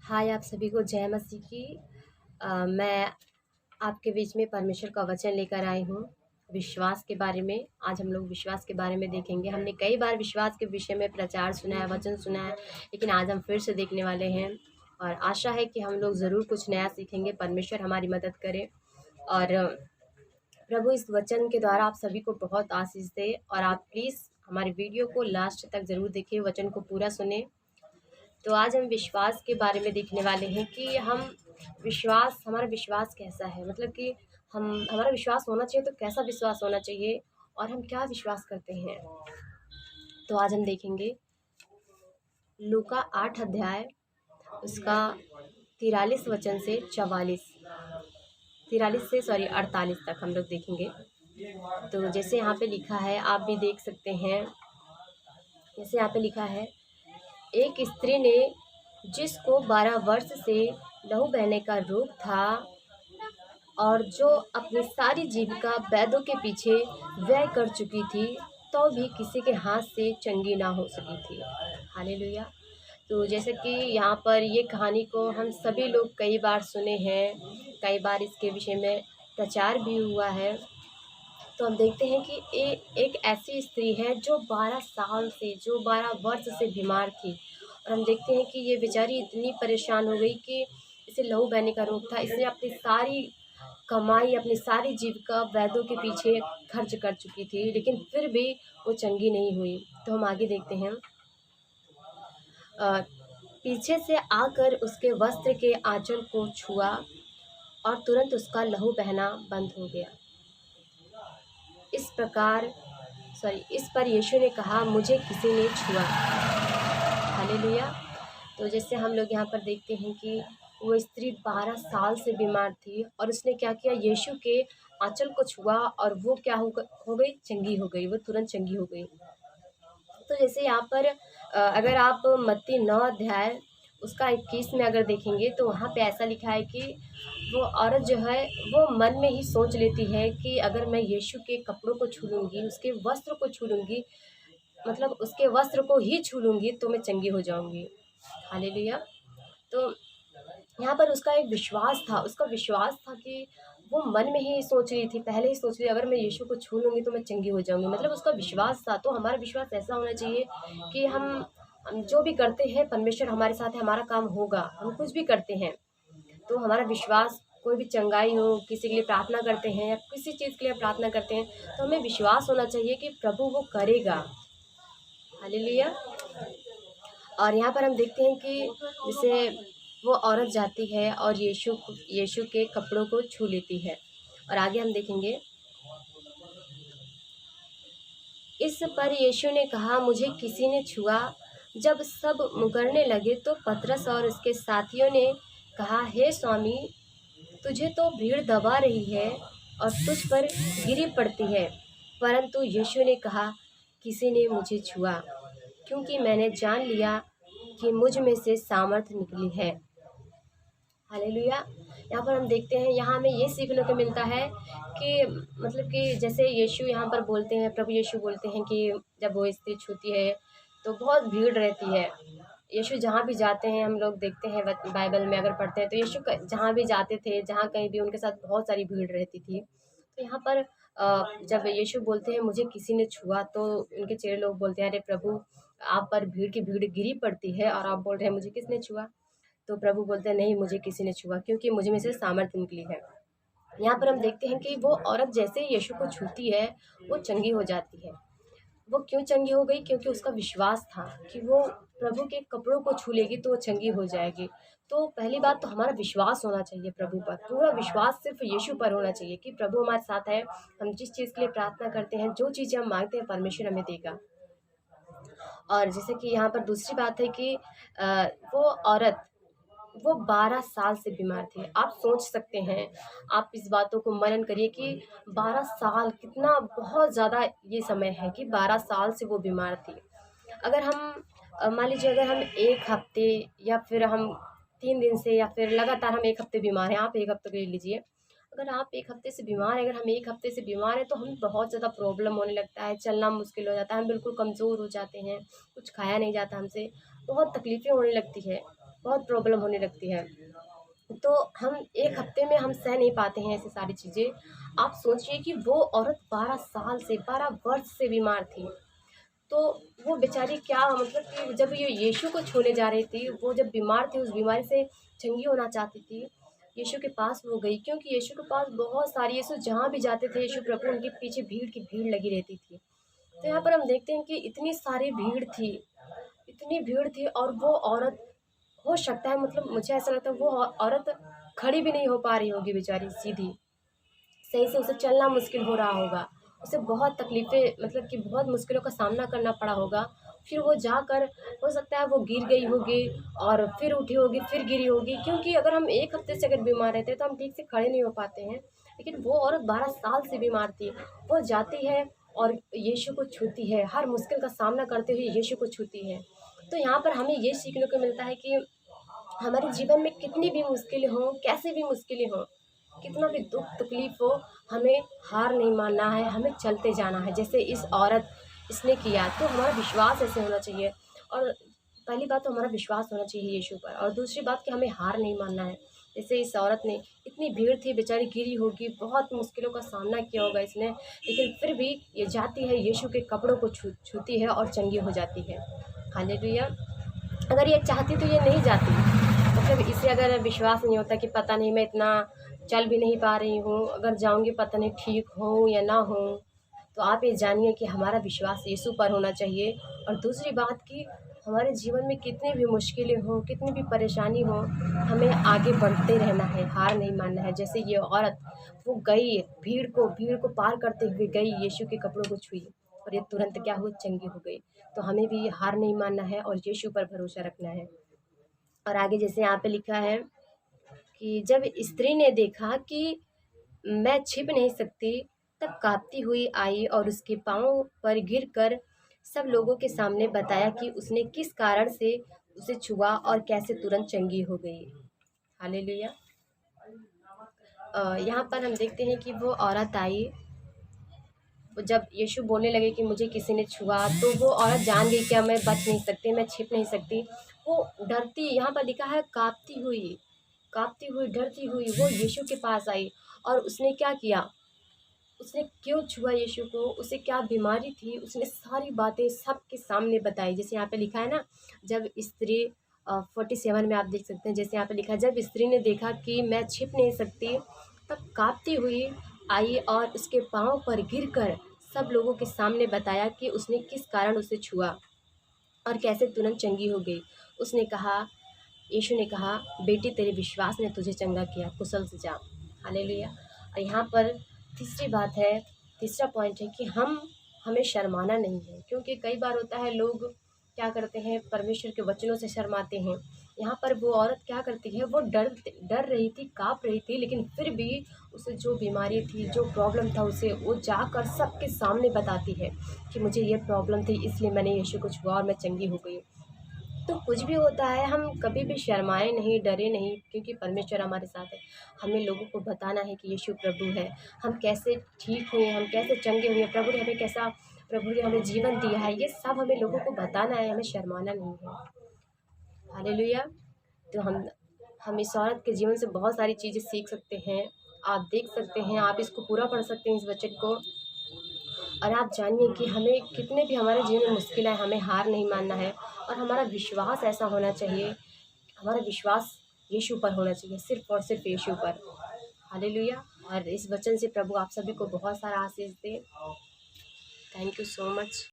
हाय आप सभी को जय मसीह की। मैं आपके बीच में परमेश्वर का वचन लेकर आई हूँ विश्वास के बारे में। आज हम लोग विश्वास के बारे में देखेंगे। हमने कई बार विश्वास के विषय में प्रचार सुना है, वचन सुना है, लेकिन आज हम फिर से देखने वाले हैं और आशा है कि हम लोग ज़रूर कुछ नया सीखेंगे। परमेश्वर हमारी मदद करे और प्रभु इस वचन के द्वारा आप सभी को बहुत आशीष दे। और आप प्लीज़ हमारी वीडियो को लास्ट तक ज़रूर देखिए, वचन को पूरा सुने। तो आज हम विश्वास के बारे में देखने वाले हैं कि हमारा विश्वास कैसा है, मतलब कि हमारा विश्वास होना चाहिए तो कैसा विश्वास होना चाहिए और हम क्या विश्वास करते हैं। तो आज हम देखेंगे लूका 8 अध्याय उसका 43 वचन से 48 तक हम लोग देखेंगे। तो जैसे यहाँ पे लिखा है, आप भी देख सकते हैं। जैसे यहाँ पे लिखा है, एक स्त्री ने जिसको 12 वर्ष से लहू बहने का रोग था और जो अपनी सारी जीविका वैद्यों के पीछे व्यय कर चुकी थी, तो भी किसी के हाथ से चंगी ना हो सकी थी। हालेलुया। तो जैसे कि यहाँ पर ये कहानी को हम सभी लोग कई बार सुने हैं, कई बार इसके विषय में प्रचार भी हुआ है। तो हम देखते हैं कि एक ऐसी स्त्री है जो 12 वर्ष से बीमार थी। और हम देखते हैं कि ये बेचारी इतनी परेशान हो गई कि इसे लहू बहने का रोग था। इसने अपनी सारी कमाई, अपनी सारी जीविका वैद्यों के पीछे खर्च कर चुकी थी, लेकिन फिर भी वो चंगी नहीं हुई। तो हम आगे देखते हैं। पीछे से आकर उसके वस्त्र के आंचल को छुआ और तुरंत उसका लहू बहना बंद हो गया। इस पर यीशु ने कहा, मुझे किसी ने छुआ। हालेलुया। तो जैसे हम लोग यहाँ पर देखते हैं कि वो स्त्री 12 साल से बीमार थी और उसने क्या किया, यीशु के आंचल को छुआ और वो क्या हो गई, चंगी हो गई। वो तुरंत चंगी हो गई। तो जैसे यहाँ पर अगर आप मत्ती 9 अध्याय उसका 21 में अगर देखेंगे तो वहाँ पे ऐसा लिखा है कि वो औरत जो है वो मन में ही सोच लेती है कि अगर मैं यीशु के कपड़ों को छू लूँगी, उसके वस्त्र को छू लूँगी, मतलब उसके वस्त्र को ही छू लूँगी तो मैं चंगी हो जाऊँगी। हालेलुया। तो यहाँ पर उसका एक विश्वास था, उसका विश्वास था कि वो मन में ही सोच रही थी, पहले ही सोच रही, अगर मैं यीशु को छू लूँगी तो मैं चंगी हो जाऊँगी, मतलब उसका विश्वास था। तो हमारा विश्वास ऐसा होना चाहिए कि हम जो भी करते हैं परमेश्वर हमारे साथ है, हमारा काम होगा। हम कुछ भी करते हैं तो हमारा विश्वास, कोई भी चंगाई हो, किसी के लिए प्रार्थना करते हैं या किसी चीज़ के लिए प्रार्थना करते हैं तो हमें विश्वास होना चाहिए कि प्रभु वो करेगा। हालेलुया। और यहाँ पर हम देखते हैं कि जैसे वो औरत जाती है और यीशु के कपड़ों को छू लेती है। और आगे हम देखेंगे, इस पर यीशु ने कहा, मुझे किसी ने छुआ। जब सब मुकरने लगे तो पतरस और उसके साथियों ने कहा, हे स्वामी, तुझे तो भीड़ दबा रही है और तुझ पर गिरी पड़ती है। परंतु यीशु ने कहा, किसी ने मुझे छुआ, क्योंकि मैंने जान लिया कि मुझ में से सामर्थ निकली है। हालेलुया। यहाँ पर हम देखते हैं, यहाँ हमें ये सीखने को मिलता है कि मतलब कि जैसे यीशु यहाँ पर बोलते हैं, प्रभु यीशु बोलते हैं कि जब वो स्त्री छूती है तो बहुत भीड़ रहती है। यीशु जहाँ भी जाते हैं, हम लोग देखते हैं बाइबल में अगर पढ़ते हैं तो यीशु जहाँ भी जाते थे, जहाँ कहीं भी, उनके साथ बहुत सारी भीड़ रहती थी। तो यहाँ पर जब यीशु बोलते हैं मुझे किसी ने छुआ, तो उनके चेले लोग बोलते हैं, अरे प्रभु, आप पर भीड़ की भीड़ गिरी पड़ती है और आप बोल रहे हैं मुझे किसने छुआ। तो प्रभु बोलते हैं, नहीं, मुझे किसी ने छुआ, क्योंकि मुझ में से सामर्थ्य निकली है। यहाँ पर हम देखते हैं कि वो औरत जैसे यीशु को छूती है वो चंगी हो जाती है। वो क्यों चंगी हो गई? क्योंकि उसका विश्वास था कि वो प्रभु के कपड़ों को छू लेगी तो वो चंगी हो जाएगी। तो पहली बात तो हमारा विश्वास होना चाहिए प्रभु पर, पूरा विश्वास सिर्फ यीशु पर होना चाहिए कि प्रभु हमारे साथ है। हम जिस चीज़ के लिए प्रार्थना करते हैं, जो चीज़ें हम मांगते हैं, परमेश्वर हमें देगा। और जैसे कि यहाँ पर दूसरी बात है कि वो औरत, वो 12 साल से बीमार थी। आप सोच सकते हैं, आप इस बातों को मनन करिए कि 12 साल कितना बहुत ज़्यादा ये समय है कि 12 साल से वो बीमार थी। अगर हम मान लीजिए, अगर हम 1 हफ्ते या फिर हम 3 दिन से या फिर लगातार हम 1 हफ्ते बीमार हैं, आप 1 हफ्ते के लिए लीजिए। अगर आप 1 हफ्ते से बीमार हैं, अगर हम 1 हफ्ते से बीमार हैं तो हमें बहुत ज़्यादा प्रॉब्लम होने लगता है, चलना मुश्किल हो जाता है, हम बिल्कुल कमज़ोर हो जाते हैं, कुछ खाया नहीं जाता हमसे, बहुत तकलीफ़ें होने लगती है। बहुत प्रॉब्लम होने लगती है। तो हम 1 हफ्ते में हम सह नहीं पाते हैं ऐसी सारी चीज़ें। आप सोचिए कि वो औरत 12 साल से 12 वर्ष से बीमार थी। तो वो बेचारी क्या मतलब कि जब ये यीशु को छूने जा रही थी, वो जब बीमार थी, उस बीमारी से चंगी होना चाहती थी, यीशु के पास वो गई, क्योंकि यीशु के पास बहुत सारी, यीशु जहाँ भी जाते थे, यीशु प्रभु उनके पीछे भीड़ की भीड़ लगी रहती थी। तो यहाँ पर हम देखते हैं कि इतनी सारी भीड़ थी, इतनी भीड़ थी, और वो औरत, हो सकता है मतलब मुझे ऐसा लगता है वो औरत खड़ी भी नहीं हो पा रही होगी बेचारी सीधी, सही से उसे चलना मुश्किल हो रहा होगा। उसे बहुत तकलीफ़ें, मतलब कि बहुत मुश्किलों का सामना करना पड़ा होगा। फिर वो जाकर, हो सकता है वो गिर गई होगी और फिर उठी होगी, फिर गिरी होगी, क्योंकि अगर हम 1 हफ़्ते से अगर बीमार रहते हैं तो हम ठीक से खड़े नहीं हो पाते हैं। लेकिन वो औरत 12 साल से बीमार थी। वो जाती है और यीशु को छूती है, हर मुश्किल का सामना करते हुए यीशु को छूती है। तो यहाँ पर हमें ये सीखने को मिलता है कि हमारे जीवन में कितनी भी मुश्किलें हों, कैसी भी मुश्किलें हों, कितना भी दुःख तकलीफ़ हो, हमें हार नहीं मानना है, हमें चलते जाना है। जैसे इस औरत, इसने किया, तो हमारा विश्वास ऐसे होना चाहिए। और पहली बात तो हमारा विश्वास होना चाहिए यीशु पर, और दूसरी बात कि हमें हार नहीं मानना है। जैसे इस औरत ने, इतनी भीड़ थी, बेचारी गिरी होगी, बहुत मुश्किलों का सामना किया होगा इसने, लेकिन फिर भी ये जाती है, यीशु के कपड़ों को छूती है और चंगी हो जाती है। हालेलुया! अगर ये चाहती तो ये नहीं जाती। मतलब इसे अगर विश्वास नहीं होता कि पता नहीं मैं इतना चल भी नहीं पा रही हूँ, अगर जाऊँगी पता नहीं ठीक हूँ या ना हूँ, तो आप ये जानिए कि हमारा विश्वास यीशु पर होना चाहिए। और दूसरी बात कि हमारे जीवन में कितनी भी मुश्किलें हों, कितनी भी परेशानी हो, हमें आगे बढ़ते रहना है, हार नहीं मानना है। जैसे ये औरत, वो गई, भीड़ को पार करते हुए गई, यीशु के कपड़ों को छुई, और ये तुरंत क्या हुई, चंगी हो गई। तो हमें भी हार नहीं मानना है और यीशु पर भरोसा रखना है। और आगे जैसे यहाँ पे लिखा है कि जब स्त्री ने देखा कि मैं छिप नहीं सकती, तब काँपती हुई आई और उसके पाँव पर गिरकर सब लोगों के सामने बताया कि उसने किस कारण से उसे छुआ और कैसे तुरंत चंगी हो गई। हालेलुया! यहाँ पर हम देखते हैं कि वो औरत आई, जब यीशु बोलने लगे कि मुझे किसी ने छुआ, तो वो औरत जान गई कि अब मैं बच नहीं सकती, मैं छिप नहीं सकती। वो डरती, यहाँ पर लिखा है काँपती हुई, डरती हुई वो यीशु के पास आई। और उसने क्या किया? उसने क्यों छुआ यीशु को, उसे क्या बीमारी थी, उसने सारी बातें सबके सामने बताई। जैसे यहाँ पे लिखा है ना, जब स्त्री 47 में आप देख सकते हैं, जैसे यहाँ पे लिखा है, जब स्त्री ने देखा कि मैं छिप नहीं सकती, तब काँपती हुई आई और उसके पाँव पर गिरकर सब लोगों के सामने बताया कि उसने किस कारण उसे छुआ और कैसे तुरंत चंगी हो गई। उसने कहा, यीशु ने कहा, बेटी तेरे विश्वास ने तुझे चंगा किया, कुशल से जा। हालेलुया! और यहाँ पर तीसरी बात है, तीसरा पॉइंट है कि हमें शर्माना नहीं है, क्योंकि कई बार होता है लोग क्या करते हैं, परमेश्वर के वचनों से शर्माते हैं। यहाँ पर वो औरत क्या करती है, वो डर रही थी, काँप रही थी, लेकिन फिर भी उसे जो बीमारी थी, जो प्रॉब्लम था, उसे वो जाकर सबके सामने बताती है कि मुझे ये प्रॉब्लम थी, इसलिए मैंने यीशु को छुआ और मैं चंगी हो गई। तो कुछ भी होता है, हम कभी भी शर्माएँ नहीं, डरे नहीं, क्योंकि परमेश्वर हमारे साथ है। हमें लोगों को बताना है कि यीशु प्रभु है, हम कैसे ठीक हुए, हम कैसे चंगे हुए, प्रभु ने हमें जीवन दिया है, ये सब हमें लोगों को बताना है, हमें शर्माना नहीं है। हालेलुया! तो हम इस औरत के जीवन से बहुत सारी चीज़ें सीख सकते हैं। आप देख सकते हैं, आप इसको पूरा पढ़ सकते हैं इस वचन को। और आप जानिए कि हमें कितने भी हमारे जीवन में मुश्किल है, हमें हार नहीं मानना है, और हमारा विश्वास ऐसा होना चाहिए, हमारा विश्वास यीशु पर होना चाहिए, सिर्फ़ और सिर्फ़ यीशु पर। हालेलुया! और इस वचन से प्रभु आप सभी को बहुत सारा आशीष दे। Thank you so much.